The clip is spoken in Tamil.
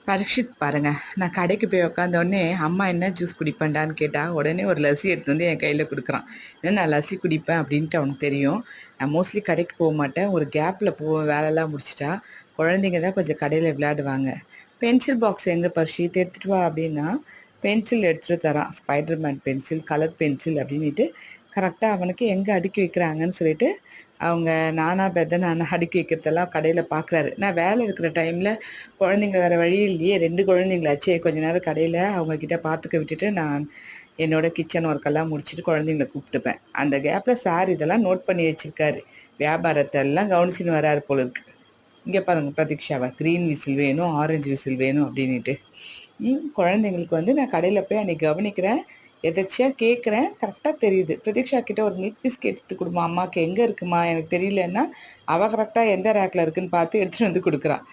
பரீட்சித் பாருங்க, நான் கடைக்கு போய் உக்காந்தோடனே அம்மா என்ன ஜூஸ் குடிப்பேன்டான்னு கேட்டால் உடனே ஒரு லஸ்ஸி எடுத்து வந்து என் கையில் கொடுக்குறான். ஏன்னா நான் லஸ்ஸி குடிப்பேன் அப்படின்ட்டு அவனுக்கு தெரியும். நான் மோஸ்ட்லி கடைக்கு போக மாட்டேன், ஒரு கேப்பில் போவேன் வேலைலாம் முடிச்சிட்டா. குழந்தைங்க தான் கொஞ்சம் கடையில் விளையாடுவாங்க. பென்சில் பாக்ஸ் எங்கே பரிஷித் எடுத்துகிட்டு வா அப்படின்னா பென்சில் எடுத்துகிட்டு தரான். ஸ்பைடர்மேன் பென்சில், கலர் பென்சில் அப்படின்ட்டு கரெக்டாக அவனுக்கு எங்கே அடுக்கி வைக்கிறாங்கன்னு சொல்லிட்டு அவங்க நானா பெதனானா அடுக்கி வைக்கிறதெல்லாம் கடையில் பார்க்குறாரு. நான் வேலை இருக்கிற டைமில் குழந்தைங்க வேறு வழி இல்லையே, 2 குழந்தைங்களாச்சே, கொஞ்ச நேரம் கடையில் அவங்கக்கிட்ட பார்த்துக்க விட்டுட்டு நான் என்னோடய கிச்சன் ஒர்க்கெல்லாம் முடிச்சுட்டு குழந்தைங்கள கூப்பிட்டுப்பேன். அந்த கேப்பில் சார் இதெல்லாம் நோட் பண்ணி வச்சுருக்காரு. வியாபாரத்தை எல்லாம் கவனிச்சுன்னு வராரு போல இருக்கு. இங்கே பாருங்க பிரதீக்ஷாவை, க்ரீன் விசில் வேணும், ஆரஞ்சு விசில் வேணும் அப்படின்ட்டு. குழந்தைங்களுக்கு வந்து நான் கடையில் போய் அன்றைக்கி கவனிக்கிறேன், எதாச்சியாக கேட்குறேன், கரெக்டாக தெரியுது. பிரதீக்ஷா கிட்டே ஒரு மில்க் பிஸ்கெட் எடுத்து கொடுமா அம்மாவுக்கு, எங்கே இருக்குமா எனக்கு தெரியலன்னா அவள் கரெக்டாக எந்த ரேக்கில் இருக்குதுன்னு பார்த்து எடுத்துகிட்டு வந்து கொடுக்குறான்.